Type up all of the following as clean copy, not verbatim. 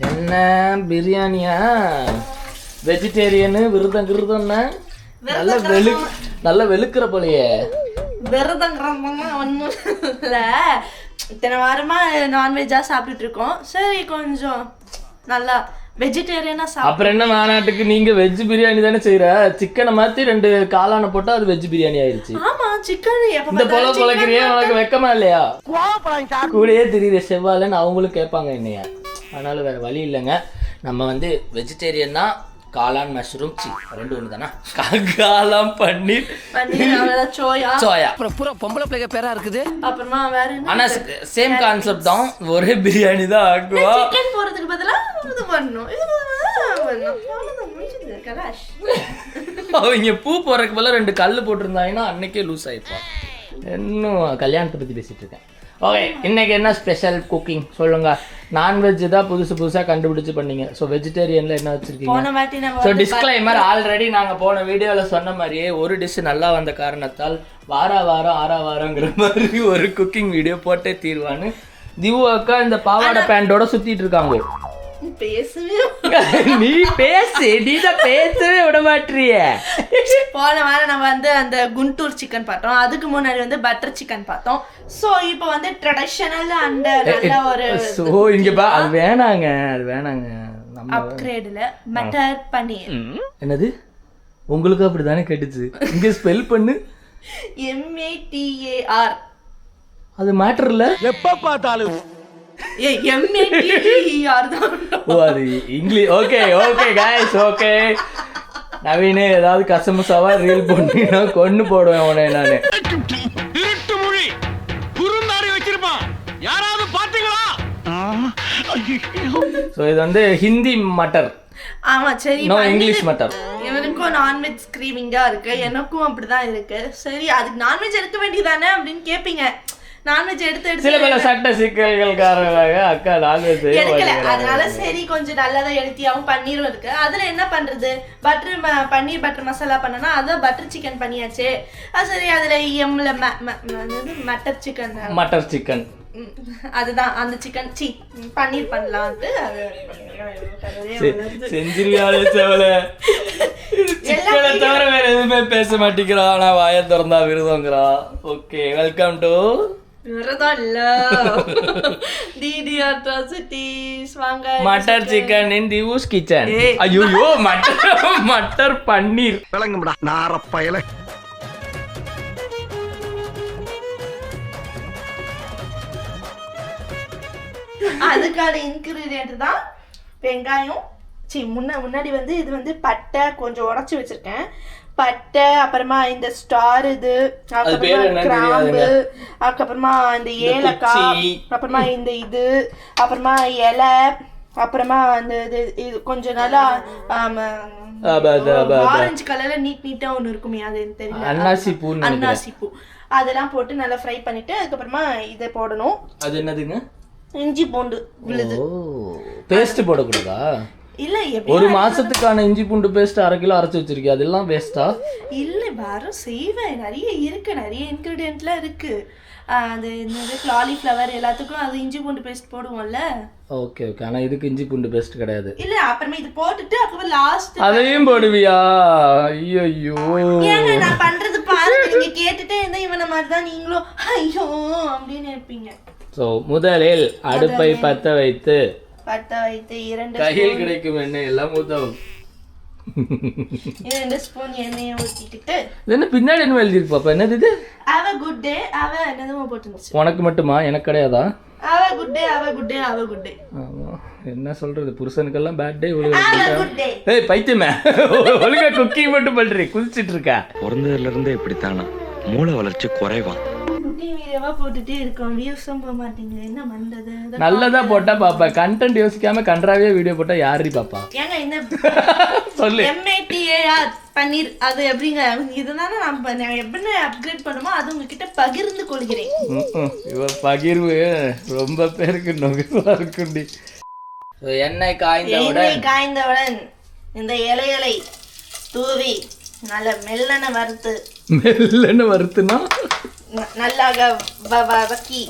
என்ன பிரியாணியா வெஜிடேரியனு விருதங்கிறதுன்னா நல்ல வெளுக்கிற போலையே. விரதங்கிறவங்க ஒன்றும் இல்லை, இத்தனை வாரமா நான்வெஜ்ஜா சாப்பிட்டுட்டு இருக்கோம். சரி கொஞ்சம் நல்லா வெஜிடேரியனா சாப்பிட்டு. அப்புறம் என்ன மாநாட்டுக்கு நீங்க வெஜ் பிரியாணி தானே செய்யற? சிக்கனை மாத்தி 2 காளான போட்டா அது வெஜ் பிரியாணி ஆயிடுச்சு. ஆமா சிக்கன் இந்த போல குலைக்கிறியா? உனக்கு வெக்கமா இல்லையா? கூடயே தெரியுற செவ்வாழைன்னு அவங்களும் கேட்பாங்க என்னையா. அதனால வேற வழி இல்லைங்க. நம்ம வந்து வெஜிடேரியன் தான். காளான் மஷ்ரூம் ரெண்டு ஒன்று தானே. காளான் பன்னீர் சோயா அப்புறம் பூரா பொம்பளை பிள்ளைங்க பேரா இருக்குது. அப்புறமா வேற ஆனா சேம் கான்செப்ட் தான். ஒரே பிரியாணி தான் ஆக்குவா. சிக்கன் போறதுக்கு பதிலா இது பண்ணனும், இது பண்ணனும். அவங்க பூ போறதுக்கு பதிலா 2 கல் போட்டிருந்தாங்கன்னா அன்னைக்கே லூஸ் ஆயிப்போம். இன்னும் கல்யாணத்தை பத்தி பேசிட்டு இருக்கேன். ஓகே, இன்னைக்கு என்ன ஸ்பெஷல் குக்கிங் சொல்லுங்க. நான்வெஜ் தான் புதுசாக கண்டுபிடிச்சு பண்ணீங்க. ஸோ வெஜிடேரியனில் என்ன வச்சுருக்கீங்க? ஸோ டிஸ்க்ளைமர், ஆல்ரெடி நாங்கள் போன வீடியோவில் சொன்ன மாதிரியே ஒரு டிஷ் நல்லா வந்த காரணத்தால் வாரங்கிற மாதிரி ஒரு குக்கிங் வீடியோ போட்டே தீர்வான்னு திவு அக்கா இந்த பாவாடை பேண்டோட சுற்றிட்டு இருக்காங்க. நீ பேசு, நீ தான் பேசவே விட மாட்டிய. போன வாரம் நம்ம வந்து அந்த குண்டூர் சிக்கன் பார்த்தோம், அதுக்கு முன்னாடி வந்து பட்டர் சிக்கன் பார்த்தோம். சோ இப்போ வந்து ட்ரெடிஷனல் அண்ட் நல்ல ஒரு சோ இங்க பா, அது வேணாங்க நம்ம அப்கிரேட்ல மட்டர் பன்னீர். என்னது உங்களுக்கு அப்படிதானே கேட்டுச்சு? இங்க ஸ்பெல் பண்ணு. MATAR. அது மேட்டர் இல்ல. எப்ப பார்த்தாலும் MATER தான். ஓ அது இங்கிலீஷ். Okay guys, okay. நவீனே ஏதாவது கசமுசாவா ரீல் பண்ணினா கொன்னு போடுவேன் உன்னை நானு. திருட்டு மொழி குறுந்தாரி வச்சிருப்பான், யாராவது பாத்தீங்களா? சோ இது வந்து ஹிந்தி மட்டர். ஆமா சரி, நோ இங்கிலீஷ் மட்டர். எனக்கும் நான்வெஜ் ஸ்கிரீவிங்கா இருக்கு, எனக்கும் அப்படிதான் இருக்கு. சரி அதுக்கு நான்வெஜ் எடுக்க வேண்டியதானே அப்படின்னு கேப்பீங்க. நான்வெஜ் எடுத்து சில பல சட்ட சிக்கல்கள் காரணமாக அக்கா நான்வெஜ் எடுக்கல. அதனால சரி கொஞ்சம் நல்லதா எழுத்தியாவும் பன்னீரும் இருக்கு. அதுல என்ன பண்றது, பன்னீர் பட்டர் மசாலா பண்ணனா அதான் பட்டர் சிக்கன் பண்ணியாச்சு. சரி அதுல எம்ல மட்டர் சிக்கன் அதுதான் அந்த சிக்கன் பன்னீர் பண்ணலான்ட்டு செஞ்சிருக்காளே சேவல. சிக்கனை தவிர வேற எதுவுமே பேச மாட்டேங்கிறா. ஆனா வாயை திறந்தா விருதங்கிறா. Okay, welcome to matar chicken in Divu's kitchen. ஐயோ மட்டர் பன்னீர் விளங்கும்டா நாரப்பயல. அதுக்கான இன்கிரீடியன்ட் தான் வெங்காயம். முன்னாடி வந்து இது வந்து பட்டை கொஞ்சம் உடைச்சு வச்சிருக்கேன். பட்டை, அப்புறமா இந்த ஸ்டார், இது அப்புறமா கிராம்பு, அதுக்கப்புறமா இந்த ஏலக்காய், அப்புறமா இந்த இது, அப்புறமா இலை, அப்புறமா அந்த இது கொஞ்சம் நல்லா ஆரஞ்சு கலர்ல நீட்டா ஒண்ணு இருக்குமே, அது தெரியல, அன்னாசி பூ. அதெல்லாம் போட்டு நல்லா ஃப்ரை பண்ணிட்டு அதுக்கப்புறமா இதை போடணும். அது என்னதுங்க? இஞ்சி பூண்டு விழுது. பேஸ்ட் போடக்கூடாதா? இல்ல, ஒரு மாசத்துக்கான இஞ்சி பூண்டு பேஸ்ட் 1/2 கிலோ அரைச்சு வச்சிருக்கேன். அதெல்லாம் வேஸ்டா? இல்ல வரும் செய்வேன், நிறைய இருக்கு, நிறைய இன்கிரிடியன்ட்லாம் இருக்கு. அது என்னது காலிஃப்ளவர் எல்லாத்துக்கும் அது இஞ்சி பூண்டு பேஸ்ட் போடுவோம்ல. ஓகே ஆனா இதுக்கு இஞ்சி பூண்டு பேஸ்ட் கிடையாது. இல்ல அப்புறமா இது போட்டுட்டு அப்புறம் லாஸ்ட் அதையும் போடுவியா? ஐயோ ஏங்க நான் பண்றது பாருங்க, நீங்க கேட்டுட்டே இருந்தா இவன மாதிரி தான் நீங்களும் ஐயோ அப்படின்னு இருப்பீங்க. சோ முதலில் அடுப்பை பத்த வைத்து 2 கையில் கிடைக்கும் எண்ணெய் எல்லாம் ஊத்தவும். 2 ஸ்பூன் எண்ணெயை ஊத்திக்கிட்டு என்ன பின்னாடி என்ன எழுதி இருக்கு பாப்பா? என்னது இது? Have a good day. என்னதுமா போட்டுருந்துச்சு? உனக்கு மட்டுமா, எனக்கு கிடையாதா? Have a good day. ஆமா, என்ன சொல்றது, புருஷனுக்கெல்லாம் பேட் டே. ஏய் பைத்தியமே, ஒழுங்கா குக்கிங் மட்டும் பண்றீ, குதிச்சிட்டு இருக்கா. பிறந்ததுல இருந்தே இப்படித்தானா, மூளை வளர்ச்சி குறைவா. போட்டுட்டே இருக்கோம், வியூஸும் போக மாட்டேங்குது, என்ன பண்றது? நல்லதா போட்டா பாப்பா, கண்டென்ட் யோசிக்காம கன்றாவே வீடியோ போட்டா யாரு பாப்பா? ஏங்க இந்த சொல்லு. MATAR பன்னீர் அது எப்படிங்க? இதுதானே நம்ம எப்படி அப்கிரேட் பண்ணுமோ அது உங்ககிட்ட பகிர்ந்து கொள்கிறேன். இவ பகிர்வு ரொம்ப பேருக்கு நொகுவா இருக்குண்டி. எண்ணெய் காய்ந்தவுடன் இந்த இலைகளை தூவி நல்ல மெல்லன வறுத்துனா நல்லாக வரக்கி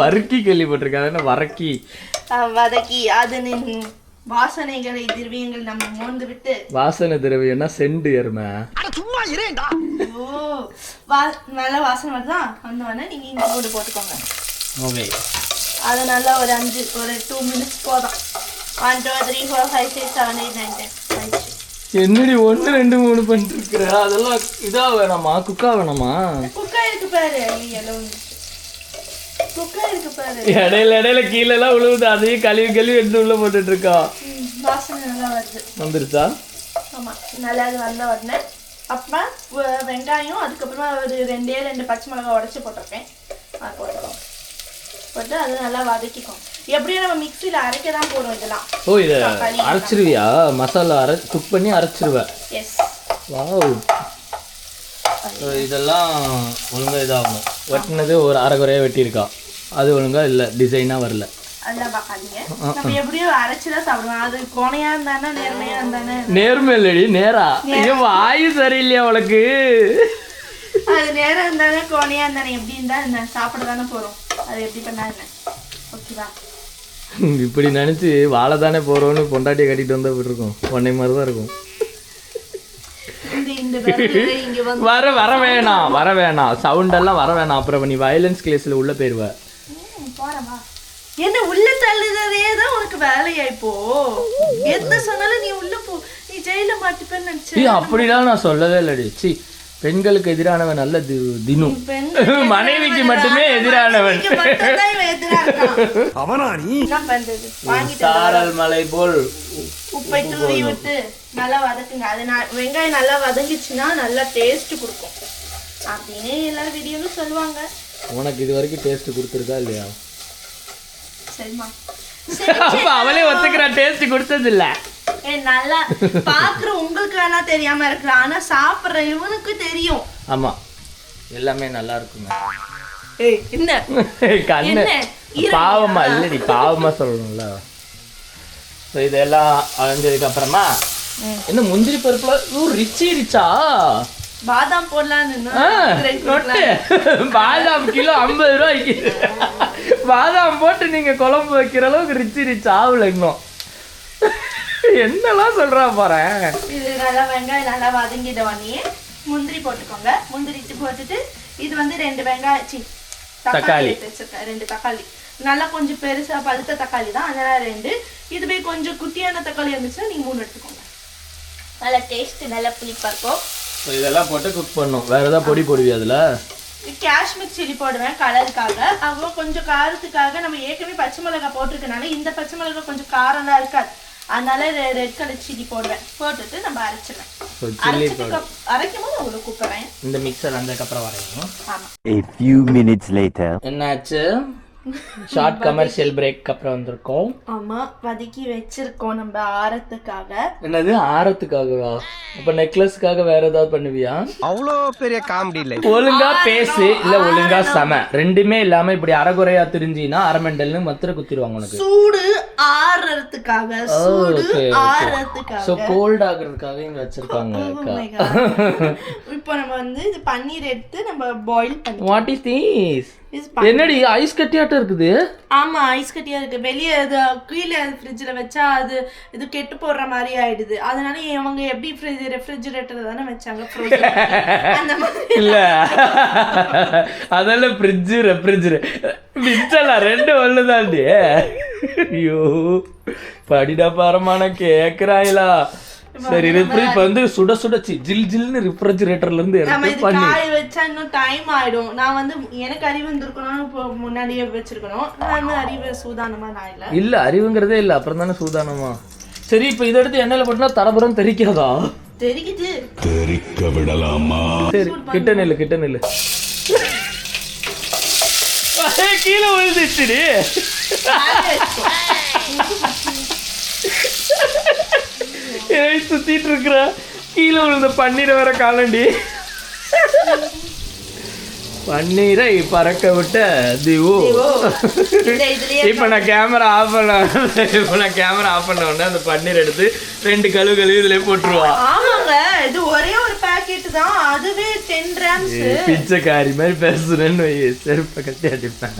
வறுக்கி கேள்விப்பட்டிருக்கேன், என்ன வரக்கி? வதக்கி அது வாசனைகளை திரவியங்கள் நம்ம மோந்து விட்டு. வாசனை திரவியம்னா செண்டு எருமை. ஓ நல்ல வாசனை வருதான், வந்தவொடனே நீங்க இஞ்சி பூண்டு போட்டுக்கோங்க. ஓகே, அது நல்லா ஒரு 2 மினிட்ஸ் போதும். 1 2 3 4 5 6 7 8 9 10. என்னடி 1 2 3 பண்ணிட்டு இருக்கிற? அதெல்லாம் இதா வேணாமா, குக்கா வேணாமா? குக்கா இருக்கு பாரு, குக்கா இருக்கு பாரு. இடையில கீழெல்லாம் விழுவுது, அதையும் கழுவி எடுத்து உள்ள போட்டுட்டு இருக்கா. வாசனை நல்லா வருது. வந்துருச்சா? ஆமா, நல்லா அது வந்த உடனே அப்புறமா வெங்காயம், அதுக்கப்புறமா ஒரு 2 பச்சை மிளகாய் உடச்சி போட்டிருக்கேன், அது போட்டுக்கோங்க. போட்டு அது நல்லா வதக்கிக்கோங்க. எப்படியும் நம்ம மிக்சியில் அரைக்க தான் போகிறோம் இதெல்லாம். ஓ, இதை அரைச்சிருவியா? மசாலா குக் பண்ணி அரைச்சிருவேன். எஸ். வாவ். இதெல்லாம் ஒழுங்காக இதாகணும். வெட்டினது ஒரு அரைக்குறையாக வெட்டியிருக்கா, அது ஒழுங்காக இல்லை, டிசைனாக வரல. அதெல்லாம் பார்க்காதீங்க, நம்ம எப்படியும் அரைச்சி தான் சாப்பிடுவோம். அது கோணையா இருந்தானே நேர்மையா இருந்தானே. நேர்மை இல்லடி, நேரா. ஐயோ வாயு சரியில்லையா உனக்கு? அது நேரம் இருந்தானே கோணையா இருந்தானே, எப்படி இருந்தா என்ன சாப்பிட தானே போகிறோம். அது எப்படி பண்ணா என்ன? ஓகேவா? இப்படி நினச்சி வாழை தானே போகிறோன்னு பொண்டாட்டியை கட்டிட்டு வந்தால் இப்படி இருக்கும், உன்னை மாதிரி தான் இருக்கும். வர வேணாம் சவுண்டெல்லாம் வர வேணாம். அப்புறம் நீ வயலன்ஸ் கிளேஸில் உள்ள போயிருவ. போறவா என்ன உள்ள தள்ளுறதே தான் உனக்கு வேலையா? இப்போ எந்த சொன்னாலும் நீ உள்ள போ, நீ ஜெயில மாட்டிப்பேன்னு நினைச்சேன். அப்படிலாம் நான் சொல்லவே இல்லடி. சி, பெண்களுக்கு எதிரானவன் அல்ல தினு, மனைவிக்கு மட்டுமே எதிரானவன். சாரல் மலை போல் உப்பை தூவி விட்டு நல்லா வதக்குங்க. அது வெங்காயம் நல்லா வதங்கிச்சுன்னா நல்லா டேஸ்ட் கொடுக்கும் அப்படின்னு எல்லாரும் வீடியோலும் சொல்லுவாங்க. உனக்கு இது வரைக்கும் டேஸ்ட் கொடுத்துருக்கா இல்லையா? சரிம்மா, அப்ப அவளே ஒத்துக்கிறா டேஸ்ட் கொடுத்தது இல்ல. நல்லா பாக்குற உங்களுக்கு வேணா தெரியாம இருக்கலாம், ஆனா சாப்பிடுற இவனுக்கு தெரியும். ஆமா, எல்லாமே நல்லா இருக்குங்க. ஏய் என்ன கண்ணு பாவமா இல்லடி, பாவமா சொல்லணும்ல. ஸோ இதெல்லாம் அழிஞ்சதுக்கு அப்புறமா என்ன முந்திரி பருப்புல ரிச்சா பாதாம் போடலான்னு. பாதாம் கிலோ 50 ரூபாய்க்கு. பாதாம் போட்டு நீங்க குழம்பு வைக்கிற அளவுக்கு ரிச் ஆகல இன்னும். என்னெல்லாம் சொல்றா போறேன். இது நல்லா வெங்காயம் நல்லா வதங்கிடுவானே முந்திரி போட்டுக்கோங்க. முந்திரி போட்டுட்டு இது வந்து 2 வெங்காயம் தக்காளி வச்சிருக்கேன், 2 தக்காளி நல்லா கொஞ்சம் பெருசா பழுத்த தக்காளி தான், அதனால 2. இதுவே கொஞ்சம் குட்டியான தக்காளி இருந்துச்சுன்னா நீங்க 3 எடுத்துக்கோங்க. நல்லா டேஸ்ட் நல்லா புளிப்பா இருக்கும். இதெல்லாம் போட்டு குக் பண்ணும். வேற ஏதாவது பொடி போடுவியா அதுல? காஷ்மீர் சில்லி போடுவேன் கலருக்காக. அப்புறம் கொஞ்சம் காரத்துக்காக நம்ம ஏற்கனவே பச்சை மிளகாய் போட்டிருக்கனால இந்த பச்சை மிளகாய் கொஞ்சம் காரம்லாம் இருக்காது, அதனால ரெட் கலர் சில்லி போடுவேன். போட்டுட்டு நம்ம அரைச்சிடுவேன். அரைக்கும் போது உங்களுக்கு கூப்பிடுறேன். இந்த மிக்சர் வந்ததுக்கு அப்புறம் வரையும். ஆமா. A few minutes later. என்னாச்சு? ஷார்ட் கமர்ஷியல் பிரேக் அப்புறம் வந்திருக்கோம். ஆமா, வதக்கி வச்சிருக்கோம் நம்ம ஆரத்துக்காக. என்னது ஆரத்துக்காகவா? அப்ப நெக்லஸ்க்காக வேற ஏதாவது பண்ணுவியா? அவ்வளோ பெரிய காமெடி இல்லை. ஒழுங்கா பேசு, இல்ல ஒழுங்கா சம. ரெண்டுமே இல்லாம இப்படி அரைகுறையா தெரிஞ்சினா அரைமெண்டல்னு மத்திர குத்திடுவாங்க உனக்கு. சூடு ஆறறதுக்காக, சூடு ஆறறதுக்காக, சோ கோல்ட் ஆகிறதுக்காக இங்க வச்சிருக்காங்க. இப்போ நம்ம வந்து இது பன்னீர் எடுத்து நம்ம பாயில் பண்ணி. What is this? என்னடி ஐஸ் கட்டியாட்டம் இருக்குது? ஆமா, ஐஸ் கட்டியா இருக்கு. வெளியே அது கீழே ஃப்ரிட்ஜ்ல வச்சா அது இது கெட்டு போடுற மாதிரி ஆயிடுது. அதனால இவங்க எப்படி ரெஃப்ரிஜரேட்டர் தானே வச்சாங்க, அந்த மாதிரி இல்ல. அதெல்லாம் ஃப்ரிட்ஜ் ரெஃப்ரிஜரேட்டர் மிச்சலாம் 2 ஒண்ணுதாண்டி. ஐயோ படிடா பாரமான கேக்குறாங்களா? சரி, இப்ப வந்து சுட ஜில் ஜில்னு ரெஃப்ரிஜரேட்டர்ல இருந்து காய வச்சா இன்னும் டைம் ஆயிடும். நான் வந்து எனக்கு அறிவு இருந்திருக்கணும், முன்னாடியே வச்சிருக்கணும். நான் அறிவு சூதானமா நான் இல்ல அறிவுங்கிறதே இல்ல, அப்புறம் தானே சூதானமா. சரி, இப்ப இதை எடுத்து எண்ணெயில போட்டா தரபுறம் தெரிக்கிறதா? தெரிக்குது, தெரிக்க விடலாமா? சரி, கிட்ட நெல்லு கீழே விழுந்துச்சு. சுத்திட்டு இருக்கிற கீழே விழுந்த பன்னீரை வேற காலண்டி. பன்னீரை பறக்க விட்ட திவு. இப்ப நான் கேமரா ஆஃப் பண்ண உடனே அந்த பன்னீர் எடுத்து 2 கழுவு இதுல போட்டுருவா. ஆமாங்க, இது ஒரே ஒரு பாக்கெட் தான், அதுவே 10 கிராம்ஸ். பிச்சைக்காரி மாதிரி பேசுறேன்னு செருப்ப கட்டி அடிப்பேன்.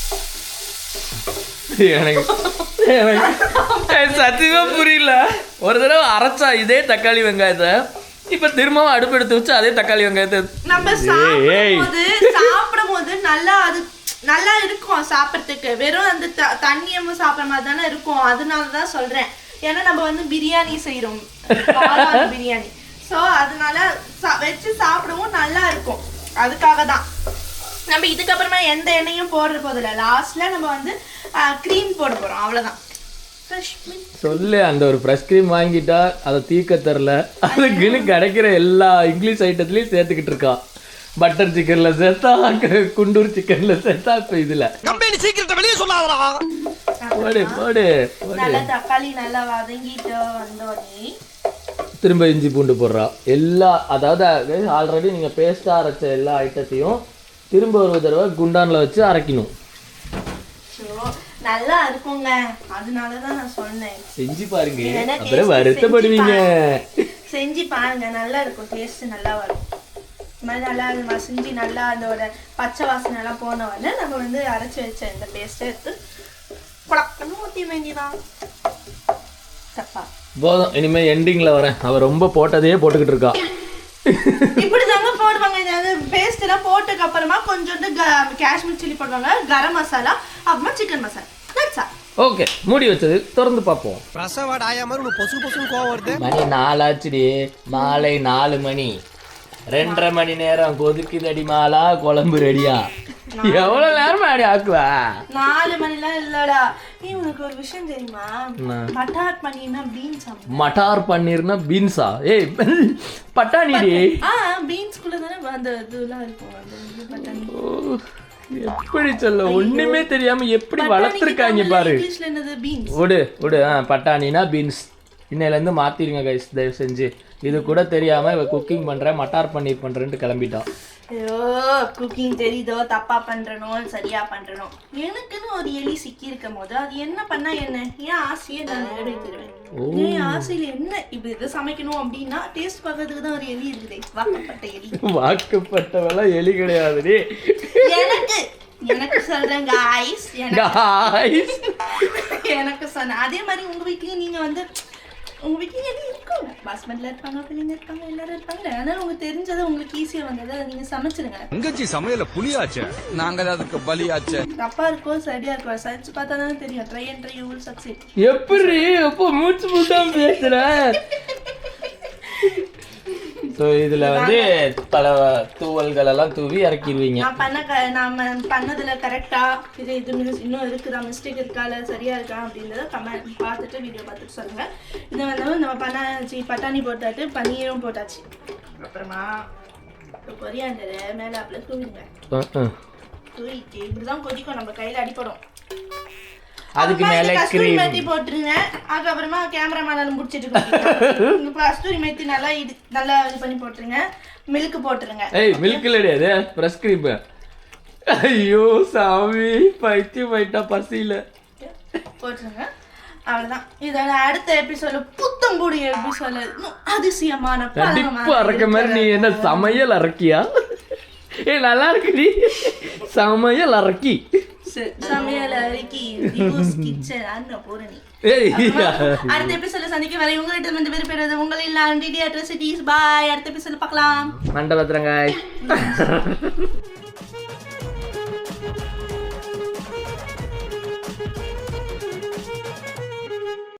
எனக்கு சத்தியமா புரியல. ஒரு தடவை அரைச்சா இதே தக்காளி வெங்காயத்தை இப்ப திரும்பவும் அடுப்பு எடுத்து வச்சு அதே தக்காளி வெங்காயத்தை நம்ம சாப்பிடும்போது நல்லா அது நல்லா இருக்கும் சாப்பிட்றதுக்கு. வெறும் அந்த தண்ணியமும் சாப்பிட்ற மாதிரி தானே இருக்கும். அதனாலதான் சொல்றேன். ஏன்னா நம்ம வந்து பிரியாணி செய்யறோம், பிரியாணி. ஸோ அதனால வச்சு சாப்பிடவும் நல்லா இருக்கும். அதுக்காக தான் நம்ம இதுக்கப்புறமா எந்த எண்ணெயும் போடுற போதில்லை. லாஸ்ட்ல நம்ம வந்து க்ரீம் போட போறோம், அவ்வளவுதான். சொல்லு, அந்த ஒரு ஃப்ரெஷ் க்ரீம் வாங்கிட்டா அதை தீக்க தரல. அதுக்குன்னு கிடைக்கிற எல்லா இங்கிலீஷ் ஐட்டத்துலயும் சேர்த்துக்கிட்டு இருக்கா. பட்டர் சிக்கன்ல சேர்த்தா, குண்டூர் சிக்கன்ல சேர்த்தா, இப்ப இதுல போடு போடு. நல்லா தக்காளி நல்லா வதங்கிட்டு வந்தோடனே திரும்ப இஞ்சி பூண்டு போடுறா. எல்லா அதாவது ஆல்ரெடி நீங்க பேஸ்டா அரைச்ச எல்லா ஐட்டத்தையும் திரும்ப ஒரு தடவை குண்டான்ல வச்சு அரைக்கணும். நல்லா இருக்குங்க, அதனாலதான் நான் சொன்னேன். செஞ்சு பாருங்க, அப்புறம் வருத்தப்படுவீங்க. செஞ்சு பாருங்க, நல்லா இருக்கும். டேஸ்ட் நல்லா வரும். இந்த மாதிரி நல்லா மசிஞ்சு நல்லா அதோட பச்சை வாசனை எல்லாம் போன உடனே நம்ம வந்து அரைச்சி வச்ச இந்த பேஸ்ட்டை எடுத்து ஊற்றி வேண்டிதான். தப்பா போதும். இனிமே எண்டிங்ல வரேன். அவ ரொம்ப போட்டதையே போட்டுக்கிட்டு இருக்கா. இப்படிதாங்க போடுவாங்க. பேஸ்ட் எல்லாம் போட்டதுக்கு அப்புறமா கொஞ்சோண்டு காஷ்மீர் சில்லி போடுவாங்க, கரம் மசாலா, அப்புறமா சிக்கன் மசாலா. ஓகே, மூடி வச்சது திறந்து பார்ப்போம். பிரசவாட் ஆயா மாதிரி உனக்கு பொசு பொசுன்னு கோவம் வருது. மணி 4 ஆச்சுடி. மாலை 4 மணி. 2.5 மணி நேரம் கொதிக்குதடி மாலா, குழம்பு ரெடியா? எவ்வளவு நேரம் அடி ஆக்குவா? 4 மணிலாம் இல்லடா. நீ உனக்கு ஒரு விஷயம் தெரியுமா? மட்டார் பன்னீர்னா பீன்ஸ். மட்டார் பன்னீர்னா பீன்ஸா? ஏய் பட்டாணிடி. பீன்ஸ்குள்ள தானே அந்த இதெல்லாம் இருக்கும். அந்த பட்டாணி எப்படி சொல்ல, ஒண்ணுமே தெரியாம எப்படி வளர்த்துருக்காங்க பாரு. இங்கிலீஷ்ல என்னது? பீன்ஸ். விடு விடு. பட்டாணினா பீன்ஸ். இன்னையில இருந்து மாத்திருங்க கைஸ், தயவு செஞ்சு. இது கூட தெரியாம இவ குக்கிங் பண்ற, மட்டார் பன்னீர் பண்றேன்ட்டு கிளம்பிட்டான். ஐயோ, குக்கிங் தெரியுதோ, தப்பா பண்றனோ சரியா பண்றனோ. எனக்குன்னு ஒரு எலி சிக்கி இருக்கும் போது அது என்ன பண்ணா என்ன? ஏன் ஆசையை நான் நிறைவேற்றுவேன். என் ஆசையில என்ன இப்படி இதை சமைக்கணும் அப்படின்னா டேஸ்ட் பார்க்கறதுக்கு தான் ஒரு எலி இருக்குது. வாக்கப்பட்ட எலி. வாக்கப்பட்டவெல்லாம் எலி கிடையாதுடி. எனக்கு சொல்றேன் காய்ஸ், எனக்கு சொன்ன அதே மாதிரி உங்க வீட்லயும் நீங்க வந்து உங்க வீட்லயும் எலி இருக்கும். பாஸ்மதில இருப்பாங்க, பிள்ளைங்க இருப்பாங்க, எல்லாரும் இருப்பாங்க. அதனால உங்களுக்கு தெரிஞ்சதை உங்களுக்கு ஈஸியா வந்ததை நீங்க சமைச்சிருங்க. தங்கச்சி சமையல புளியாச்சே, நாங்க அதுக்கு பலியாச்சே. தப்பா இருக்கும் சரியா இருக்கும் சமைச்சு பார்த்தா தான் தெரியும். Try and try you will succeed. எப்படி எப்போ மூச்சு முட்டாம பேசுற? ஸோ இதில் வந்து பல தூவல்கள் எல்லாம் தூவி இறக்கிடுவீங்க. நாம பண்ணதுல கரெக்டா இது இன்னும் இருக்குதா, மிஸ்டேக் இருக்கா, இல்லை சரியா இருக்கா அப்படின்றத கமெண்ட் பார்த்துட்டு வீடியோ பார்த்துட்டு சொல்லுங்க. இதை வந்து நம்ம பட்டாணி போட்டாச்சு, பன்னீரும் போட்டாச்சு. அப்புறமா கொரியாண்டரை மேலே அப்படியே தூவிடுங்க. தூவிட்டு இப்படிதான் கொதிக்கும், நம்ம கையில அடிப்படும். அதுக்கு மேல கஸ்தூரி மேத்தி போட்டுருங்க. அதுக்கப்புறமா கேமராமேனால முடிச்சிட்டு கஸ்தூரி மேத்தி நல்லா இது பண்ணி போட்டுருங்க. மில்க் போட்டுருங்க. ஏய் மில்க் இல்லடி, அது ஃப்ரெஷ் கிரீம். ஐயோ சாமி, பைத்தியம் போயிட்டா பசியில. போட்டுருங்க. அவ்வளவுதான். இதோட அடுத்த எபிசோட புத்தம்புடி எபிசோட அதிசயமான கண்டிப்பா அரைக்க மாதிரி. நீ என்ன சமையல் அரைக்கியா? ஏ நல்லா இருக்குடி, சமையல் அரைக்கி. சமையல் அரைக்கி கிச்சன் பூரணி. அடுத்த எபிசோட சந்திக்க வரை உங்கள்கிட்ட வந்து பெறுவது உங்களில் அட்ரஸிட்டிஸ். பாய். அடுத்த எபிசோட பார்க்கலாம். மண்டபத்திரங்காய்.